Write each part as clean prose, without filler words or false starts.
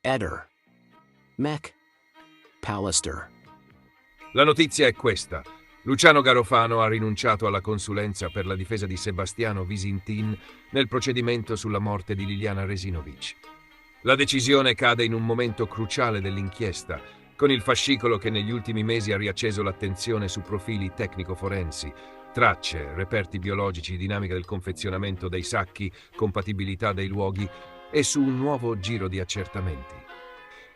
Eder. Mech. Pallister. La notizia è questa. Luciano Garofano ha rinunciato alla consulenza per la difesa di Sebastiano Visintin nel procedimento sulla morte di Liliana Resinovic. La decisione cade in un momento cruciale dell'inchiesta, con il fascicolo che negli ultimi mesi ha riacceso l'attenzione su profili tecnico-forensi, tracce, reperti biologici, dinamica del confezionamento dei sacchi, compatibilità dei luoghi e su un nuovo giro di accertamenti.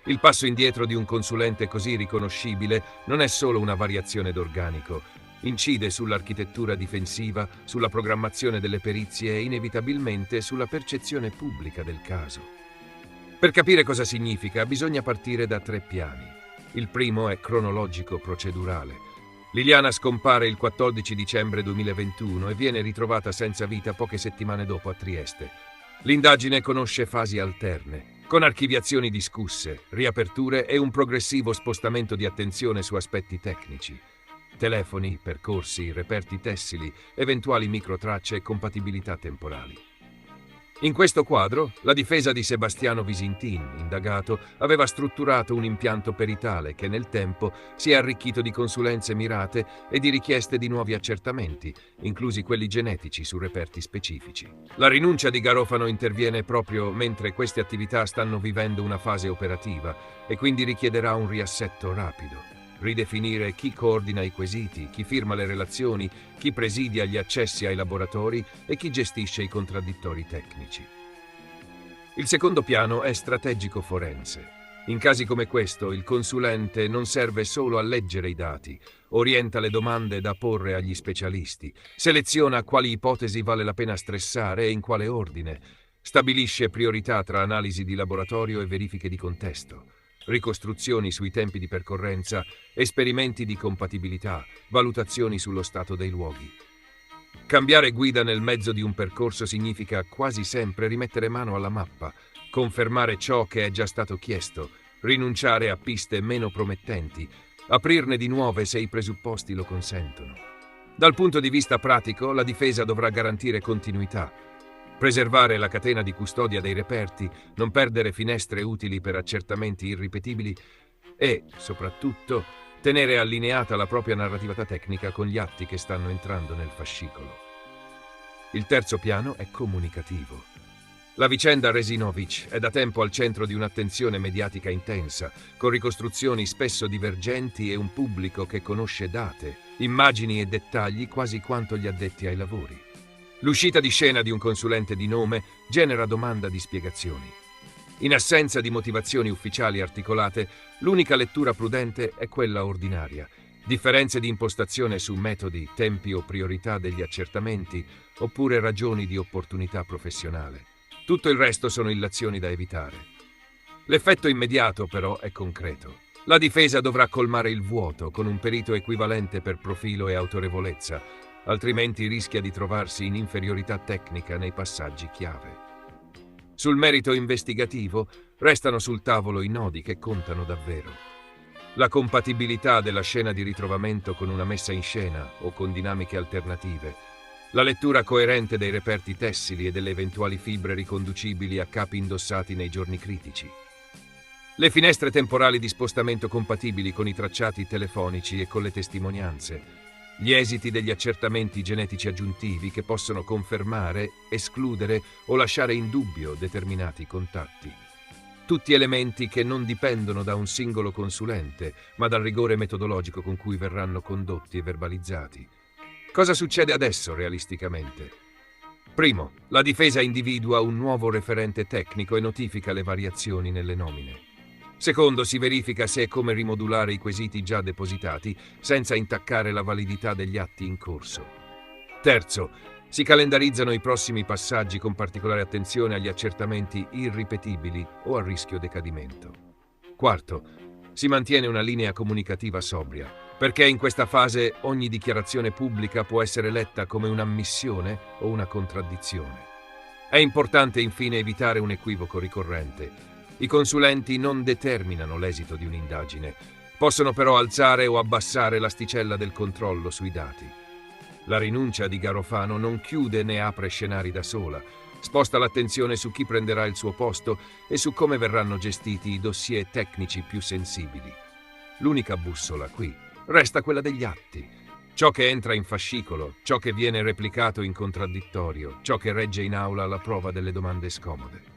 Il passo indietro di un consulente così riconoscibile non è solo una variazione d'organico, incide sull'architettura difensiva, sulla programmazione delle perizie e inevitabilmente sulla percezione pubblica del caso. Per capire cosa significa bisogna partire da 3 piani. Il primo è cronologico-procedurale. Liliana scompare il 14 dicembre 2021 e viene ritrovata senza vita poche settimane dopo a Trieste. L'indagine conosce fasi alterne, con archiviazioni discusse, riaperture e un progressivo spostamento di attenzione su aspetti tecnici. Telefoni, percorsi, reperti tessili, eventuali microtracce e compatibilità temporali. In questo quadro, la difesa di Sebastiano Visintin, indagato, aveva strutturato un impianto peritale che nel tempo si è arricchito di consulenze mirate e di richieste di nuovi accertamenti, inclusi quelli genetici su reperti specifici. La rinuncia di Garofano interviene proprio mentre queste attività stanno vivendo una fase operativa e quindi richiederà un riassetto rapido. Ridefinire chi coordina i quesiti, chi firma le relazioni, chi presidia gli accessi ai laboratori e chi gestisce i contraddittori tecnici. Il secondo piano è strategico forense. In casi come questo, il consulente non serve solo a leggere i dati, orienta le domande da porre agli specialisti, seleziona quali ipotesi vale la pena stressare e in quale ordine, stabilisce priorità tra analisi di laboratorio e verifiche di contesto. Ricostruzioni sui tempi di percorrenza, esperimenti di compatibilità, valutazioni sullo stato dei luoghi. Cambiare guida nel mezzo di un percorso significa quasi sempre rimettere mano alla mappa, confermare ciò che è già stato chiesto, rinunciare a piste meno promettenti, aprirne di nuove se i presupposti lo consentono. Dal punto di vista pratico, la difesa dovrà garantire continuità, preservare la catena di custodia dei reperti, non perdere finestre utili per accertamenti irripetibili e, soprattutto, tenere allineata la propria narratività tecnica con gli atti che stanno entrando nel fascicolo. Il terzo piano è comunicativo. La vicenda Resinovic è da tempo al centro di un'attenzione mediatica intensa, con ricostruzioni spesso divergenti e un pubblico che conosce date, immagini e dettagli quasi quanto gli addetti ai lavori. L'uscita di scena di un consulente di nome genera domanda di spiegazioni. In assenza di motivazioni ufficiali articolate, l'unica lettura prudente è quella ordinaria. Differenze di impostazione su metodi, tempi o priorità degli accertamenti, oppure ragioni di opportunità professionale. Tutto il resto sono illazioni da evitare. L'effetto immediato, però, è concreto. La difesa dovrà colmare il vuoto con un perito equivalente per profilo e autorevolezza, altrimenti rischia di trovarsi in inferiorità tecnica nei passaggi chiave. Sul merito investigativo restano sul tavolo i nodi che contano davvero. La compatibilità della scena di ritrovamento con una messa in scena o con dinamiche alternative, la lettura coerente dei reperti tessili e delle eventuali fibre riconducibili a capi indossati nei giorni critici. Le finestre temporali di spostamento compatibili con i tracciati telefonici e con le testimonianze, gli esiti degli accertamenti genetici aggiuntivi che possono confermare, escludere o lasciare in dubbio determinati contatti. Tutti elementi che non dipendono da un singolo consulente, ma dal rigore metodologico con cui verranno condotti e verbalizzati. Cosa succede adesso realisticamente? Primo, la difesa individua un nuovo referente tecnico e notifica le variazioni nelle nomine. Secondo, si verifica se e come rimodulare i quesiti già depositati senza intaccare la validità degli atti in corso. Terzo, si calendarizzano i prossimi passaggi con particolare attenzione agli accertamenti irripetibili o a rischio decadimento. Quarto, si mantiene una linea comunicativa sobria, perché in questa fase ogni dichiarazione pubblica può essere letta come un'ammissione o una contraddizione. È importante infine evitare un equivoco ricorrente. I consulenti non determinano l'esito di un'indagine, possono però alzare o abbassare l'asticella del controllo sui dati. La rinuncia di Garofano non chiude né apre scenari da sola, Sposta l'attenzione su chi prenderà il suo posto e su come verranno gestiti i dossier tecnici più sensibili. L'unica bussola qui resta quella degli atti. Ciò che entra in fascicolo, ciò che viene replicato in contraddittorio, ciò che regge in aula alla prova delle domande scomode.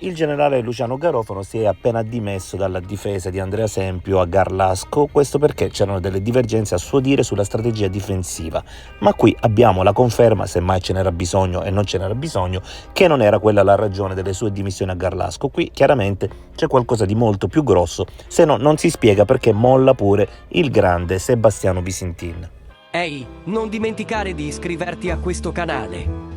Il generale Luciano Garofano si è appena dimesso dalla difesa di Andrea Sempio a Garlasco, questo perché c'erano delle divergenze a suo dire sulla strategia difensiva, ma qui abbiamo la conferma, se mai ce n'era bisogno e non ce n'era bisogno, che non era quella la ragione delle sue dimissioni a Garlasco. Qui chiaramente c'è qualcosa di molto più grosso, se no non si spiega perché molla pure il grande Sebastiano Visintin. Ehi, non dimenticare di iscriverti a questo canale.